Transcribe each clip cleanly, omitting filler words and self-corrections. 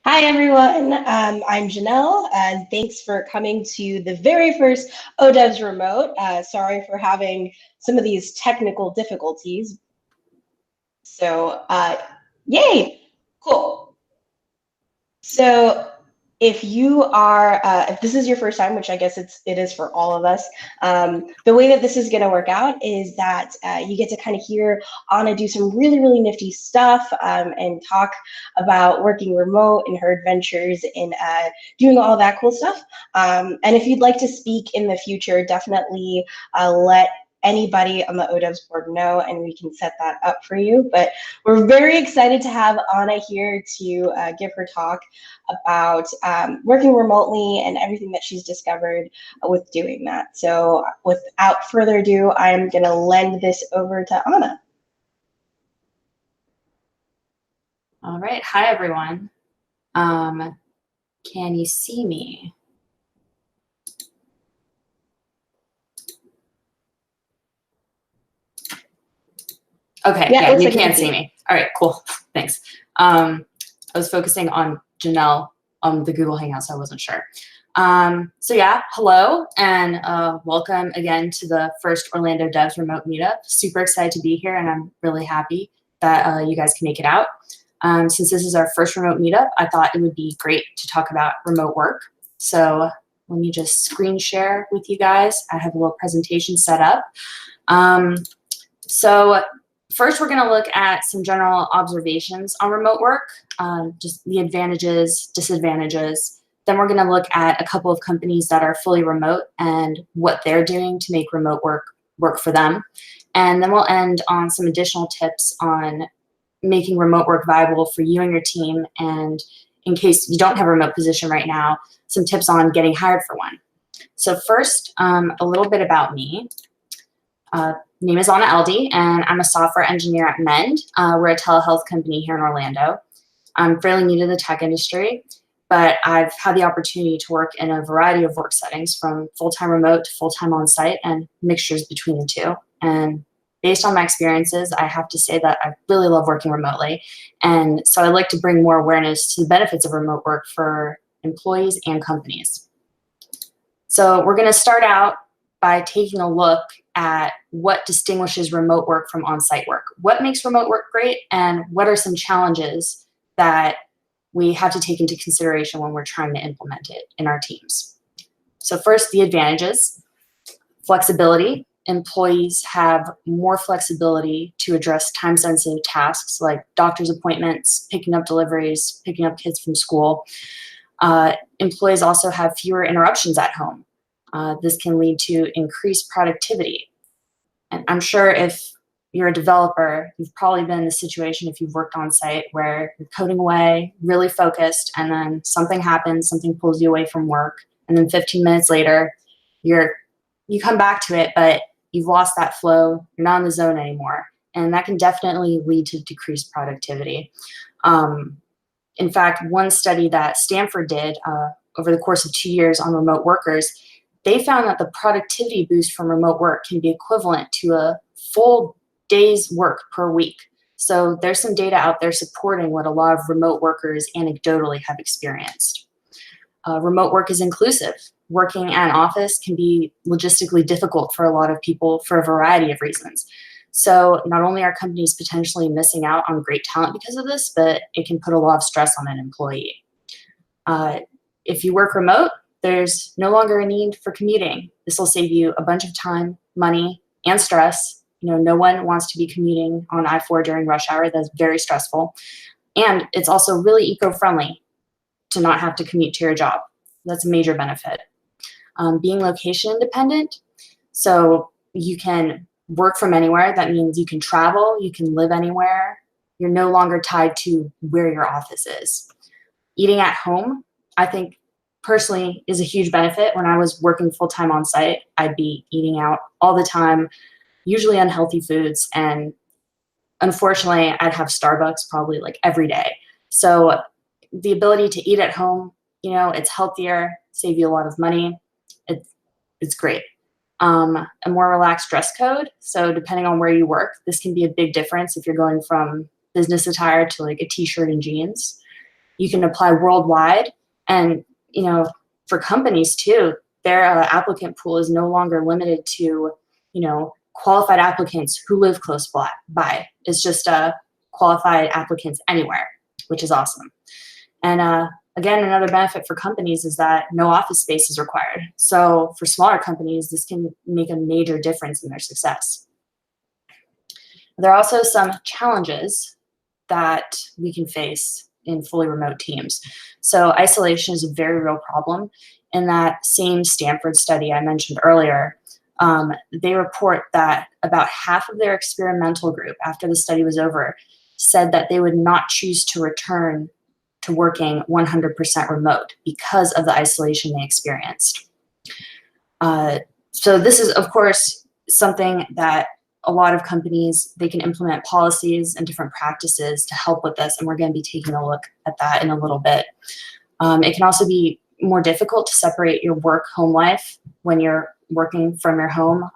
Hi, everyone. I'm Janelle, and thanks for coming to the very first ODevs Remote. Sorry for having some of these technical difficulties. Yay, cool. So if this is your first time, which I guess it is for all of us, the way that this is going to work out is that you get to kind of hear Anna do some really, really nifty stuff and talk about working remote and her adventures in doing all that cool stuff. And if you'd like to speak in the future, definitely let anybody on the ODevs board know, and we can set that up for you. But we're very excited to have Anna here to give her talk about working remotely and everything that she's discovered with doing that. So without further ado, I'm going to lend this over to Anna. All right. Hi, everyone. Can you see me? Okay, yeah, you can see me. All right, cool. Thanks. I was focusing on Janelle on the Google Hangout, so I wasn't sure. So yeah, hello, and welcome again to the first Orlando Devs Remote Meetup. Super excited to be here, and I'm really happy that you guys can make it out. Since this is our first remote meetup, I thought it would be great to talk about remote work. So let me just screen share with you guys. I have a little presentation set up. So first, we're going to look at some general observations on remote work, just the advantages, disadvantages. Then we're going to look at a couple of companies that are fully remote and what they're doing to make remote work for them. And then we'll end on some additional tips on making remote work viable for you and your team. And in case you don't have a remote position right now, some tips on getting hired for one. So first, a little bit about me. Name is Anna Elde, and I'm a software engineer at Mend. We're a telehealth company here in Orlando. I'm fairly new to the tech industry, but I've had the opportunity to work in a variety of work settings, from full-time remote to full-time on-site and mixtures between the two. And based on my experiences, I have to say that I really love working remotely. And so I'd like to bring more awareness to the benefits of remote work for employees and companies. So we're going to start out by taking a look at what distinguishes remote work from on-site work. What makes remote work great, and what are some challenges that we have to take into consideration when we're trying to implement it in our teams? So first, the advantages. Flexibility. Employees have more flexibility to address time-sensitive tasks like doctor's appointments, picking up deliveries, picking up kids from school. Employees also have fewer interruptions at home. This can lead to increased productivity. And I'm sure if you're a developer, you've probably been in the situation, if you've worked on site, where you're coding away, really focused, and then something happens, something pulls you away from work, and then 15 minutes later, you come back to it, but you've lost that flow, you're not in the zone anymore. And that can definitely lead to decreased productivity. In fact, one study that Stanford did over the course of 2 years on remote workers, they found that the productivity boost from remote work can be equivalent to a full day's work per week. So there's some data out there supporting what a lot of remote workers anecdotally have experienced. Remote work is inclusive. Working at an office can be logistically difficult for a lot of people for a variety of reasons. So not only are companies potentially missing out on great talent because of this, but it can put a lot of stress on an employee. If you work remote, there's no longer a need for commuting. This will save you a bunch of time, money, and stress. You know, no one wants to be commuting on I-4 during rush hour. That's very stressful. And it's also really eco-friendly to not have to commute to your job. That's a major benefit. Being location independent, so you can work from anywhere. That means you can travel, you can live anywhere. You're no longer tied to where your office is. Eating at home, I think, personally is a huge benefit. When I was working full-time on site, I'd be eating out all the time, usually unhealthy foods, and unfortunately, I'd have Starbucks probably like every day. So the ability to eat at home, you know, it's healthier, save you a lot of money. It's great. A more relaxed dress code. So depending on where you work, this can be a big difference if you're going from business attire to like a t-shirt and jeans. You can apply worldwide, and for companies too, their applicant pool is no longer limited to qualified applicants who live close by. It's just qualified applicants anywhere, which is awesome. And again, another benefit for companies is that no office space is required. So for smaller companies, this can make a major difference in their success. There are also some challenges that we can face in fully remote teams. So isolation is a very real problem. In that same Stanford study I mentioned earlier, they report that about half of their experimental group, after the study was over, said that they would not choose to return to working 100% remote because of the isolation they experienced. So this is, of course, something that a lot of companies, they can implement policies and different practices to help with this, and we're going to be taking a look at that in a little bit. It can also be more difficult to separate your work-home life when you're working from your home.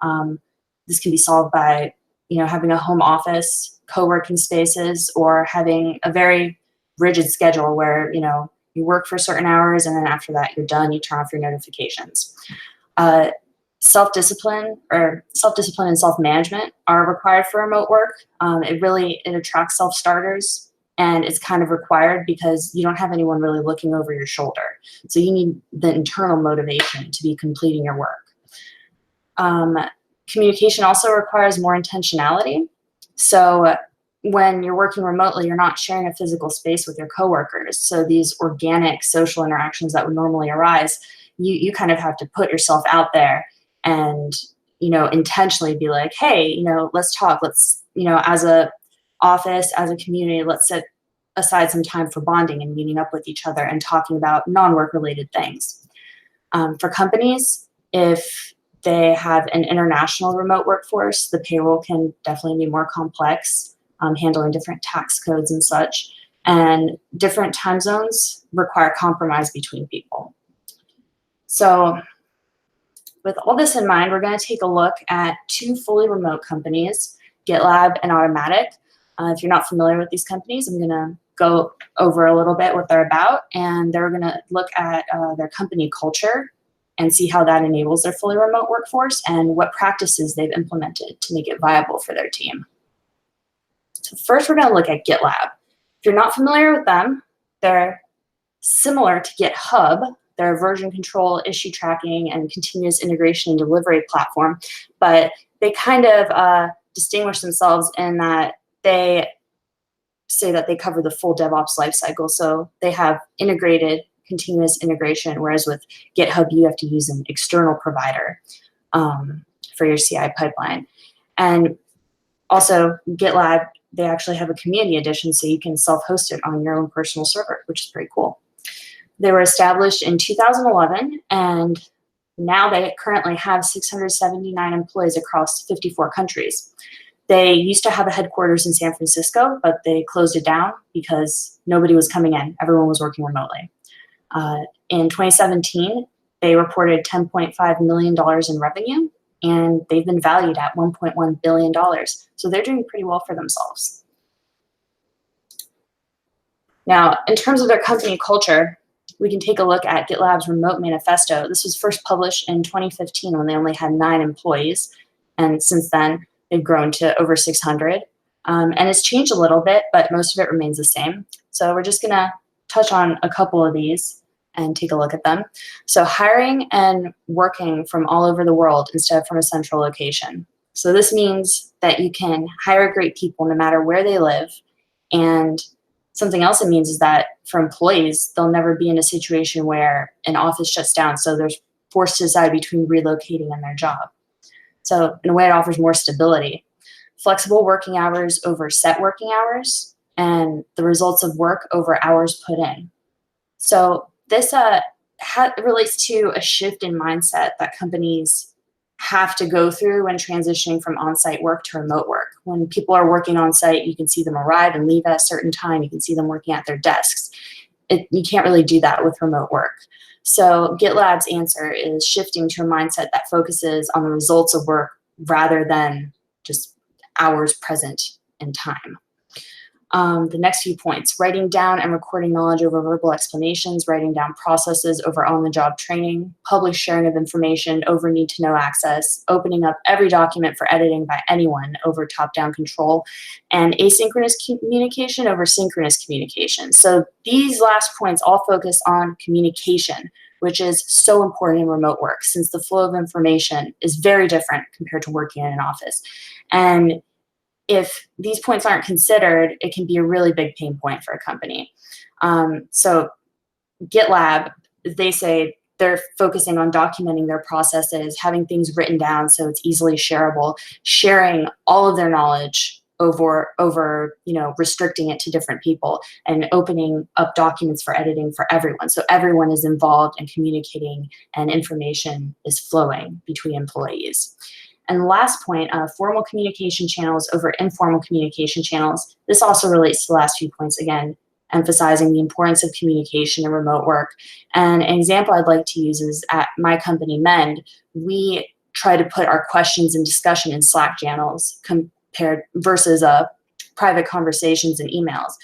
This can be solved by having a home office, co-working spaces, or having a very rigid schedule where you work for certain hours, and then after that you're done, you turn off your notifications. Self-discipline and self-management are required for remote work. It attracts self-starters, and it's kind of required because you don't have anyone really looking over your shoulder. So you need the internal motivation to be completing your work. Communication also requires more intentionality. So when you're working remotely, you're not sharing a physical space with your coworkers. So these organic social interactions that would normally arise, you kind of have to put yourself out there and intentionally be like, hey, let's talk. Let's as a office, as a community, let's set aside some time for bonding and meeting up with each other and talking about non-work related things. For companies, if they have an international remote workforce, the payroll can definitely be more complex, handling different tax codes and such, and different time zones require compromise between people. So with all this in mind, we're going to take a look at two fully remote companies, GitLab and Automatic. If you're not familiar with these companies, I'm going to go over a little bit what they're about, and they're going to look at their company culture and see how that enables their fully remote workforce and what practices they've implemented to make it viable for their team. So first, we're going to look at GitLab. If you're not familiar with them, they're similar to GitHub. They're a version control, issue tracking, and continuous integration and delivery platform, but they kind of distinguish themselves in that they say that they cover the full DevOps lifecycle. So they have integrated continuous integration, whereas with GitHub, you have to use an external provider for your CI pipeline. And also, GitLab, they actually have a community edition, so you can self-host it on your own personal server, which is pretty cool. They were established in 2011, and now they currently have 679 employees across 54 countries. They used to have a headquarters in San Francisco, but they closed it down because nobody was coming in. Everyone was working remotely. In 2017, they reported $10.5 million in revenue, and they've been valued at $1.1 billion. So they're doing pretty well for themselves. Now, in terms of their company culture, we can take a look at GitLab's remote manifesto. This was first published in 2015 when they only had 9 employees. And since then, they've grown to over 600. And it's changed a little bit, but most of it remains the same. So we're just going to touch on a couple of these and take a look at them. So hiring and working from all over the world instead of from a central location. So this means that you can hire great people no matter where they live. And something else it means is that for employees, they'll never be in a situation where an office shuts down, so they're forced to decide between relocating and their job. So in a way, it offers more stability. Flexible working hours over set working hours, and the results of work over hours put in. So this relates to a shift in mindset that companies have to go through when transitioning from on-site work to remote work. When people are working on-site, you can see them arrive and leave at a certain time. You can see them working at their desks. You can't really do that with remote work. So GitLab's answer is shifting to a mindset that focuses on the results of work rather than just hours present in time. The next few points: writing down and recording knowledge over verbal explanations, writing down processes over on-the-job training, public sharing of information over need-to-know access, opening up every document for editing by anyone over top-down control, and asynchronous communication over synchronous communication. So these last points all focus on communication, which is so important in remote work since the flow of information is very different compared to working in an office. And if these points aren't considered, it can be a really big pain point for a company. So GitLab, they say they're focusing on documenting their processes, having things written down so it's easily shareable, sharing all of their knowledge over restricting it to different people, and opening up documents for editing for everyone. So everyone is involved and communicating, and information is flowing between employees. And the last point, formal communication channels over informal communication channels. This also relates to the last few points, again, emphasizing the importance of communication in remote work. And an example I'd like to use is at my company, Mend, we try to put our questions and discussion in Slack channels compared versus private conversations and emails.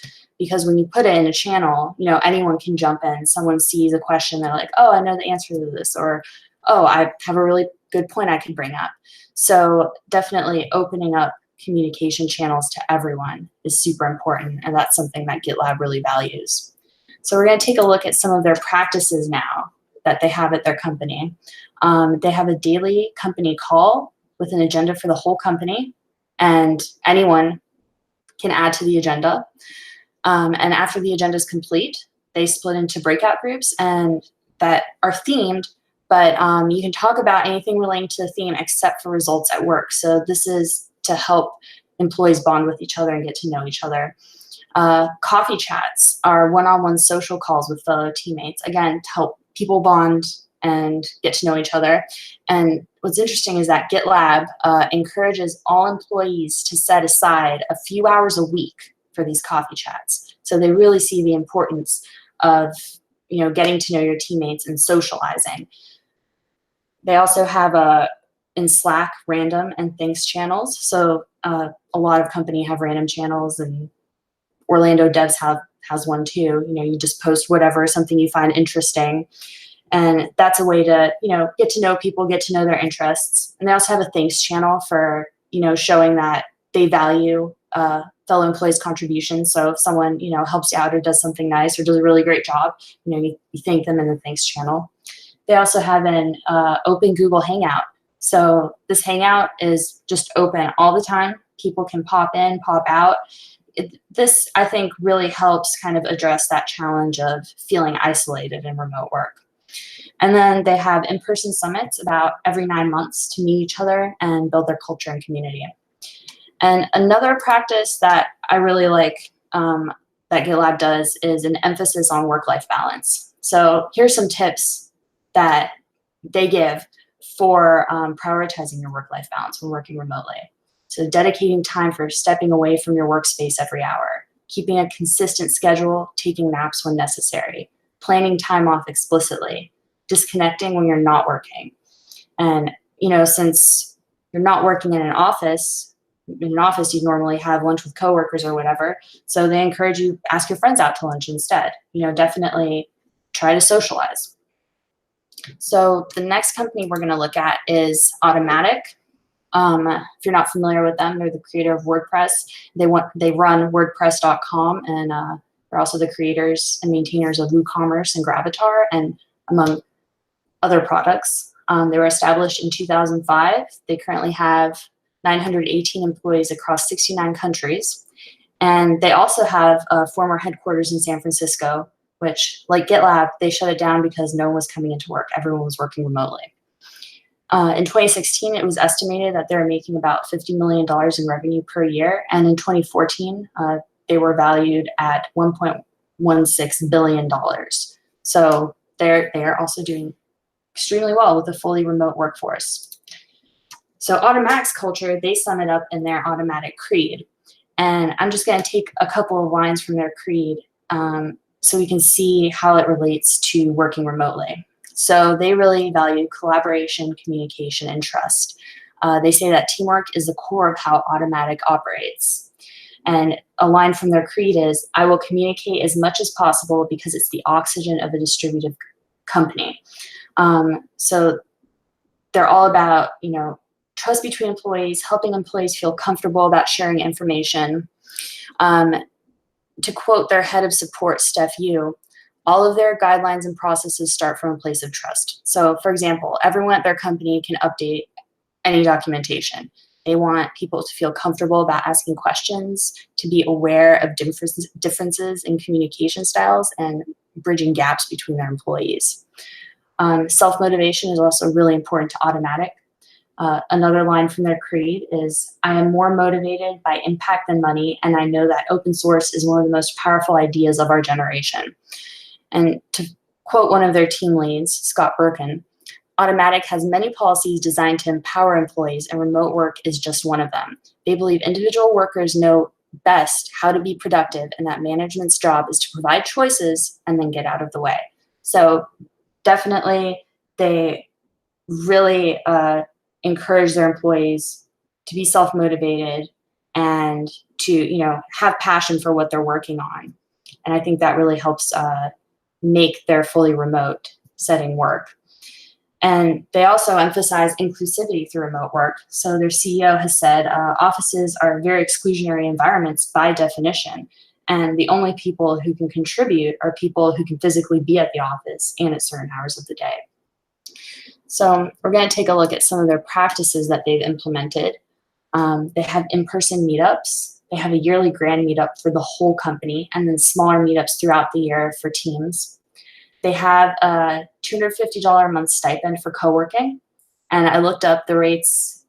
Because when you put it in a channel, anyone can jump in. Someone sees a question, they're like, oh, I know the answer to this, or, oh, I have a really good point I can bring up. So definitely opening up communication channels to everyone is super important, and that's something that GitLab really values. So we're going to take a look at some of their practices now that they have at their company. They have a daily company call with an agenda for the whole company, and anyone can add to the agenda. And after the agenda is complete, they split into breakout groups and that are themed, but you can talk about anything relating to the theme except for results at work. So this is to help employees bond with each other and get to know each other. Coffee chats are one-on-one social calls with fellow teammates, again, to help people bond and get to know each other. And what's interesting is that GitLab encourages all employees to set aside a few hours a week for these coffee chats. So they really see the importance of getting to know your teammates and socializing. They also have in Slack random and thanks channels. So a lot of companies have random channels, and Orlando Devs has one too. You just post whatever, something you find interesting. And that's a way to, get to know people, get to know their interests. And they also have a thanks channel for, showing that they value fellow employees' contributions. So if someone, helps you out or does something nice or does a really great job, you thank them in the thanks channel. They also have an open Google Hangout. So this Hangout is just open all the time. People can pop in, pop out. This, I think, really helps kind of address that challenge of feeling isolated in remote work. And then they have in-person summits about every 9 months to meet each other and build their culture and community. And another practice that I really like that GitLab does is an emphasis on work-life balance. So here's some tips that they give for prioritizing your work-life balance when working remotely. So dedicating time for stepping away from your workspace every hour, keeping a consistent schedule, taking naps when necessary, planning time off explicitly, disconnecting when you're not working. And, since you're not working in an office you normally have lunch with coworkers or whatever. So they encourage you, ask your friends out to lunch instead. Definitely try to socialize. So the next company we're going to look at is Automatic. If you're not familiar with them, they're the creator of WordPress. They run WordPress.com, and they're also the creators and maintainers of WooCommerce and Gravatar, and among other products. They were established in 2005. They currently have 918 employees across 69 countries. And they also have a former headquarters in San Francisco, which, like GitLab, they shut it down because no one was coming into work. Everyone was working remotely. In 2016, it was estimated that they were making about $50 million in revenue per year. And in 2014, they were valued at $1.16 billion. So they are also doing extremely well with a fully remote workforce. So Automatic's culture, they sum it up in their Automatic Creed. And I'm just going to take a couple of lines from their creed so we can see how it relates to working remotely. So they really value collaboration, communication, and trust. They say that teamwork is the core of how Automatic operates. And a line from their creed is, "I will communicate as much as possible because it's the oxygen of a distributed company." So they're all about, trust between employees, helping employees feel comfortable about sharing information. To quote their head of support, Steph Yu, all of their guidelines and processes start from a place of trust. So, for example, everyone at their company can update any documentation. They want people to feel comfortable about asking questions, to be aware of differences in communication styles, and bridging gaps between their employees. Self-motivation is also really important to Automatic. Another line from their creed is, "I am more motivated by impact than money, and I know that open source is one of the most powerful ideas of our generation." And to quote one of their team leads, Scott Birkin, Automatic has many policies designed to empower employees, and remote work is just one of them. They believe individual workers know best how to be productive, and that management's job is to provide choices and then get out of the way. So definitely, they really encourage their employees to be self-motivated and to, have passion for what they're working on. And I think that really helps make their fully remote setting work. And they also emphasize inclusivity through remote work. So their CEO has said offices are very exclusionary environments by definition. And the only people who can contribute are people who can physically be at the office and at certain hours of the day. So we're going to take a look at some of their practices that they've implemented. They have in-person meetups. They have a yearly grand meetup for the whole company, and then smaller meetups throughout the year for teams. They have a $250 a month stipend for co-working. And I looked up the rates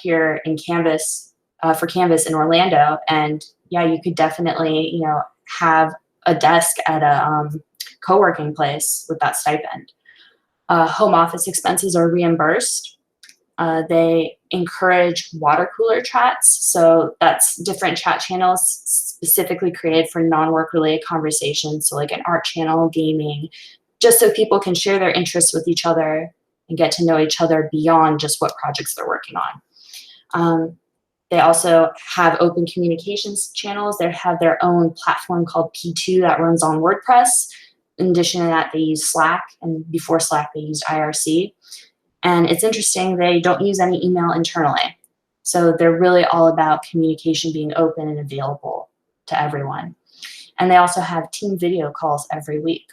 here in Canvas, for Canvas in Orlando. And yeah, you could definitely, have a desk at a co-working place with that stipend. Home office expenses are reimbursed. They encourage water cooler chats. So that's different chat channels specifically created for non-work related conversations. So like an art channel, gaming, just so people can share their interests with each other and get to know each other beyond just what projects they're working on. They also have open communications channels. They have their own platform called P2 that runs on WordPress. In addition to that, they use Slack, and before Slack, they used IRC. And it's interesting, they don't use any email internally. So they're really all about communication being open and available to everyone. And they also have team video calls every week.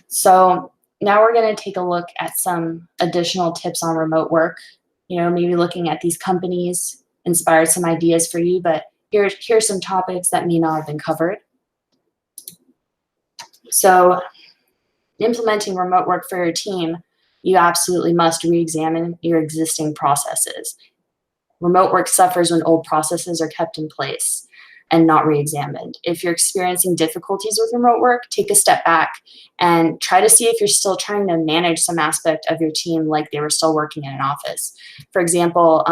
So now we're going to take a look at some additional tips on remote work. Maybe looking at these companies inspired some ideas for you, but here's some topics that may not have been covered. So implementing remote work for your team, you absolutely must re-examine your existing processes. Remote work suffers when old processes are kept in place and not re-examined. If you're experiencing difficulties with remote work, take a step back and try to see if you're still trying to manage some aspect of your team like they were still working in an office. For example,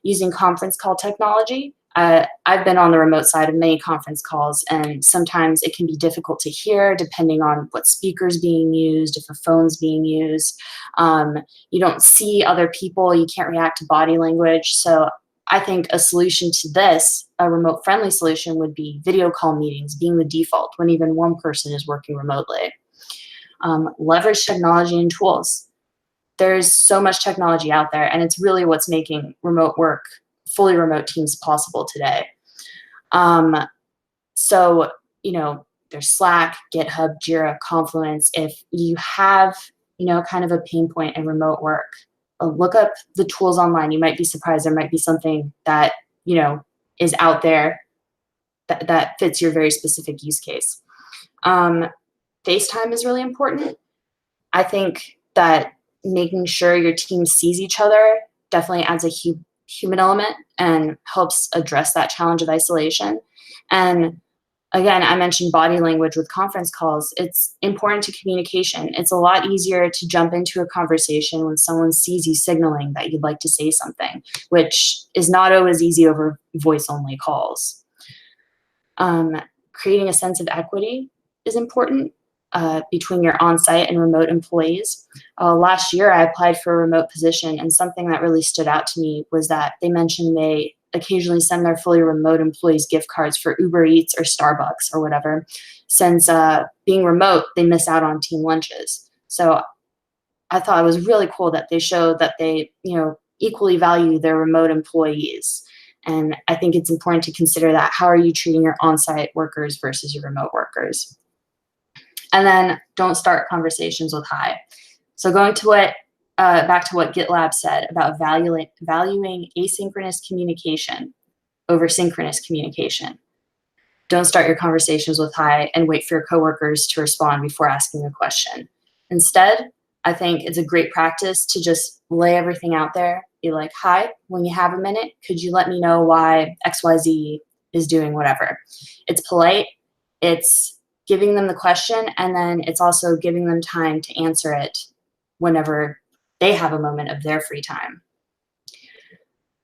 using conference call technology. I've been on the remote side of many conference calls, and sometimes it can be difficult to hear depending on what speaker's being used, if a phone's being used. You don't see other people, you can't react to body language. So I think a solution to this, a remote-friendly solution, would be video call meetings being the default when even one person is working remotely. Leverage technology and tools. There's so much technology out there, and it's really what's making remote work, fully remote teams possible today. So, there's Slack, GitHub, Jira, Confluence. If you have, kind of a pain point in remote work, look up the tools online. You might be surprised. There might be something that, is out there that fits your very specific use case. FaceTime is really important. I think that making sure your team sees each other definitely adds a human element and helps address that challenge of isolation. And again, I mentioned body language with conference calls. It's important to communication. It's a lot easier to jump into a conversation when someone sees you signaling that you'd like to say something, which is not always easy over voice-only calls. Creating a sense of equity is important between your on-site and remote employees. Last year, I applied for a remote position, and something that really stood out to me was that they mentioned they occasionally send their fully remote employees gift cards for Uber Eats or Starbucks or whatever. Since being remote, they miss out on team lunches. So I thought it was really cool that they showed that they, equally value their remote employees. And I think it's important to consider that. How are you treating your on-site workers versus your remote workers? And then don't start conversations with hi. So going to back to what GitLab said about valuing asynchronous communication over synchronous communication. Don't start your conversations with hi and wait for your coworkers to respond before asking a question. Instead, I think it's a great practice to just lay everything out there. Be like, hi, when you have a minute, could you let me know why XYZ is doing whatever? It's polite. It's giving them the question, and then it's also giving them time to answer it whenever they have a moment of their free time.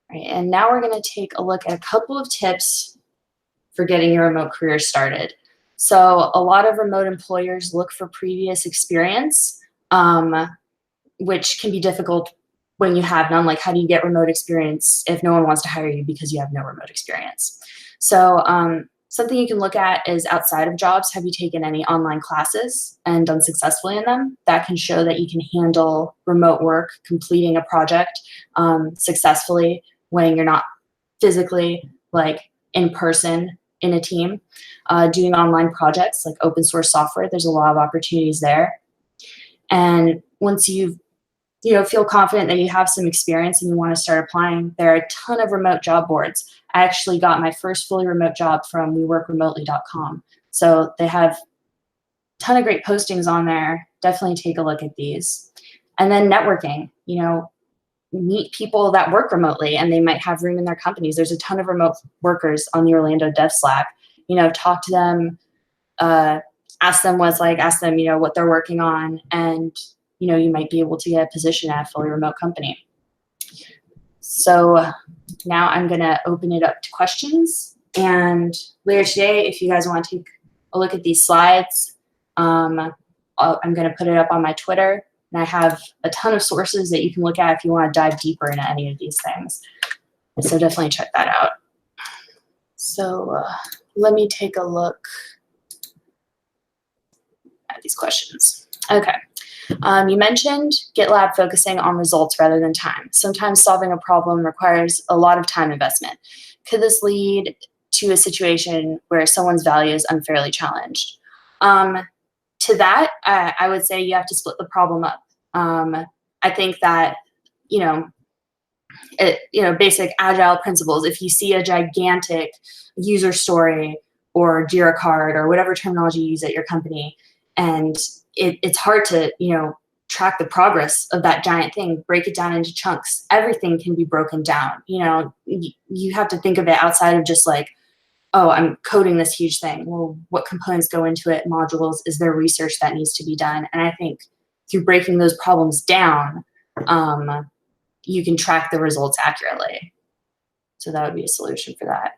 All right, and now we're going to take a look at a couple of tips for getting your remote career started. So a lot of remote employers look for previous experience, which can be difficult when you have none. Like, how do you get remote experience if no one wants to hire you because you have no remote experience? So something you can look at is outside of jobs. Have you taken any online classes and done successfully in them? That can show that you can handle remote work, completing a project successfully when you're not physically in person in a team. Doing online projects like open source software, there's a lot of opportunities there. And once you feel confident that you have some experience and you want to start applying, there are a ton of remote job boards. I actually got my first fully remote job from weworkremotely.com. So they have a ton of great postings on there. Definitely take a look at these. And then networking, meet people that work remotely and they might have room in their companies. There's a ton of remote workers on the Orlando Devs Slack. Talk to them, ask them what's like, ask them, what they're working on, and you might be able to get a position at a fully remote company. So now I'm going to open it up to questions. And later today, if you guys want to take a look at these slides, I'm going to put it up on my Twitter. And I have a ton of sources that you can look at if you want to dive deeper into any of these things. So definitely check that out. So let me take a look at these questions. Okay. You mentioned GitLab focusing on results rather than time. Sometimes solving a problem requires a lot of time investment. Could this lead to a situation where someone's value is unfairly challenged? To that, I would say you have to split the problem up. I think that, basic agile principles, if you see a gigantic user story or Jira card or whatever terminology you use at your company, and it's hard to, track the progress of that giant thing, break it down into chunks. Everything can be broken down. You have to think of it outside of just oh, I'm coding this huge thing. Well, what components go into it, modules, is there research that needs to be done? And I think through breaking those problems down, you can track the results accurately. So that would be a solution for that.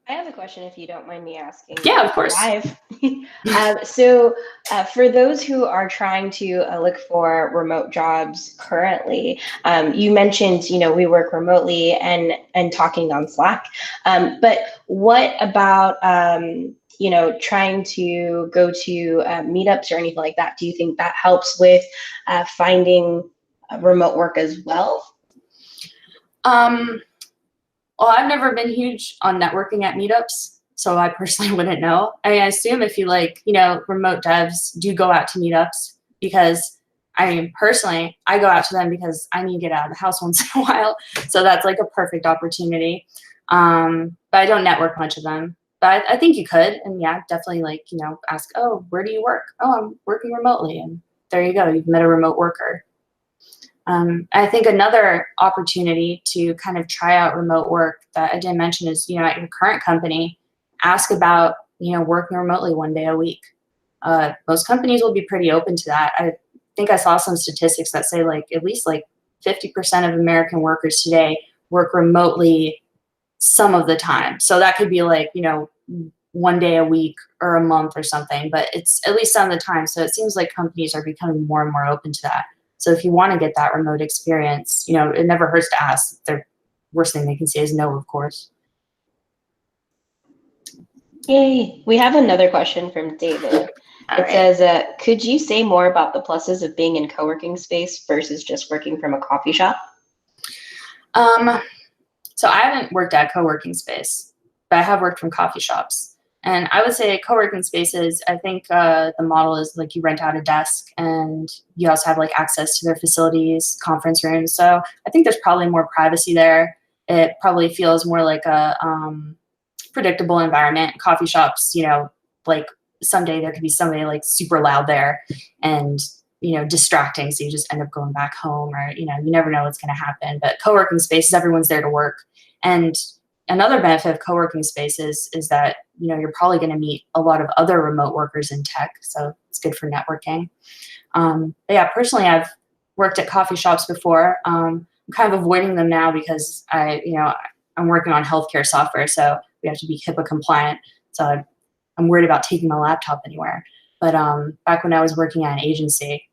I have a question, if you don't mind me asking. Yeah, of course. Live. So for those who are trying to look for remote jobs currently, you mentioned, we work remotely and talking on Slack. But what about, trying to go to meetups or anything like that? Do you think that helps with finding remote work as well? Well, I've never been huge on networking at meetups, so I personally wouldn't know. I assume if you remote devs do go out to meetups, because personally, I go out to them because I need to get out of the house once in a while. So that's a perfect opportunity. But I don't network much of them. But I think you could, and yeah, definitely ask, oh, where do you work? Oh, I'm working remotely, and there you go, you've met a remote worker. I think another opportunity to kind of try out remote work that I didn't mention is, at your current company, ask about, working remotely 1 day a week. Most companies will be pretty open to that. I think I saw some statistics that say at least 50% of American workers today work remotely some of the time. So that could be 1 day a week or a month or something, but it's at least some of the time. So it seems like companies are becoming more and more open to that. So if you want to get that remote experience, you know, it never hurts to ask. The worst thing they can say is no, of course. Yay. We have another question from David. It says, could you say more about the pluses of being in co-working space versus just working from a coffee shop? So I haven't worked at co-working space, but I have worked from coffee shops. And I would say co-working spaces, I think the model is like you rent out a desk and you also have like access to their facilities, conference rooms. So I think there's probably more privacy there. It probably feels more like a predictable environment. Coffee shops, you know, like someday there could be somebody like super loud there and, you know, distracting. So you just end up going back home, or, you know, you never know what's going to happen. But co-working spaces, everyone's there to work. And another benefit of co-working spaces is that, you know, you're probably going to meet a lot of other remote workers in tech. So it's good for networking. But yeah, personally, I've worked at coffee shops before. I'm kind of avoiding them now because I'm working on healthcare software, so we have to be HIPAA compliant. So I'm worried about taking my laptop anywhere. But back when I was working at an agency,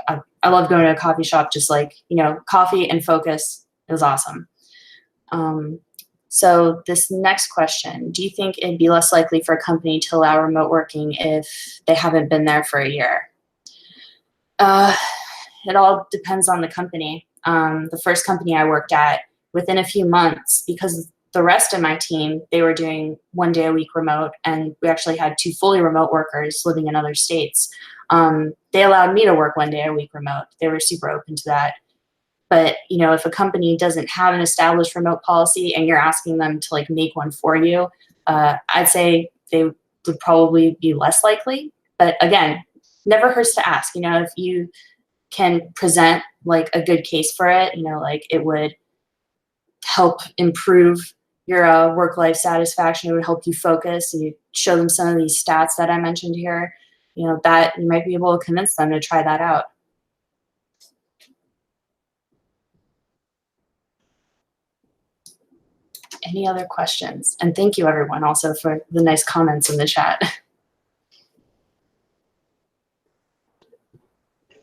I loved going to a coffee shop, just like, you know, coffee and focus. It was awesome. So this next question, do you think it'd be less likely for a company to allow remote working if they haven't been there for a year? It all depends on the company. The first company I worked at, within a few months, because the rest of my team, they were doing 1 day a week remote, and we actually had 2 fully remote workers living in other states. They allowed me to work 1 day a week remote. They were super open to that. But, you know, if a company doesn't have an established remote policy and you're asking them to like make one for you, I'd say they would probably be less likely. But again, never hurts to ask. You know, if you can present like a good case for it, you know, like it would help improve your work-life satisfaction. It would help you focus, and you show them some of these stats that I mentioned here, you know, that you might be able to convince them to try that out. Any other questions? And thank you everyone also for the nice comments in the chat.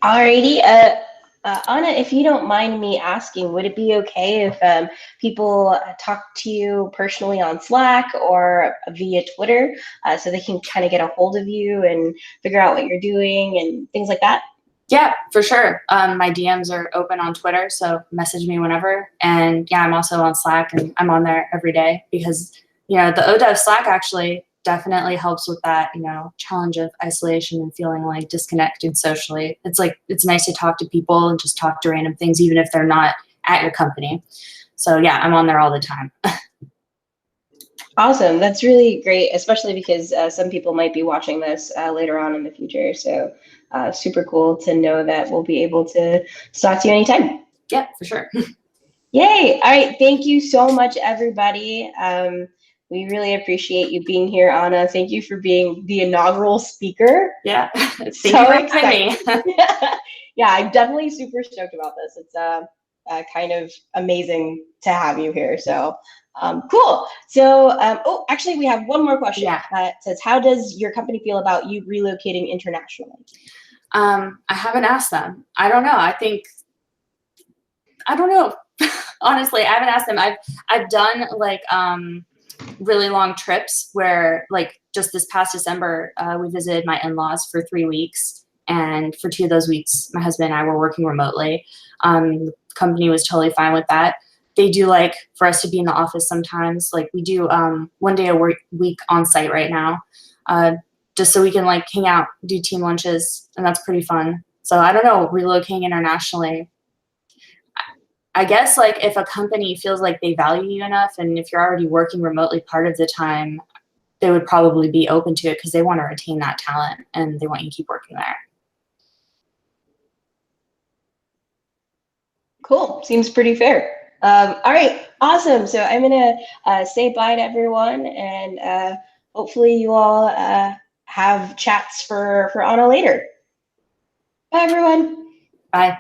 Alrighty, Anna, if you don't mind me asking, would it be okay if people talk to you personally on Slack or via Twitter so they can kind of get a hold of you and figure out what you're doing and things like that? Yeah, for sure. My DMs are open on Twitter, so message me whenever. And yeah, I'm also on Slack, and I'm on there every day because, you know, the ODevs Slack actually definitely helps with that, you know, challenge of isolation and feeling like disconnected socially. It's like, it's nice to talk to people and just talk to random things, even if they're not at your company. So yeah, I'm on there all the time. Awesome. That's really great, especially because some people might be watching this later on in the future. So super cool to know that we'll be able to talk to you anytime. Yeah, for sure. Yay. All right. Thank you so much, everybody. We really appreciate you being here, Anna. Thank you for being the inaugural speaker. Yeah. Thank you for having me. Yeah, I'm definitely super stoked about this. It's kind of amazing to have you here. So cool. So, oh, actually, we have one more question. Yeah. It says, how does your company feel about you relocating internationally? I haven't asked them. I don't know. I don't know. Honestly, I haven't asked them. I've done like really long trips where, like, just this past December, we visited my in-laws for 3 weeks. And for 2 of those weeks, my husband and I were working remotely. The company was totally fine with that. They do like for us to be in the office sometimes. Like we do 1 day a week on site right now, just so we can like hang out, do team lunches, and that's pretty fun. So I don't know, relocating internationally. I guess like if a company feels like they value you enough, and if you're already working remotely part of the time, they would probably be open to it because they want to retain that talent and they want you to keep working there. Cool. Seems pretty fair. All right. Awesome. So I'm going to say bye to everyone, and hopefully you all have chats for Anna later. Bye, everyone. Bye.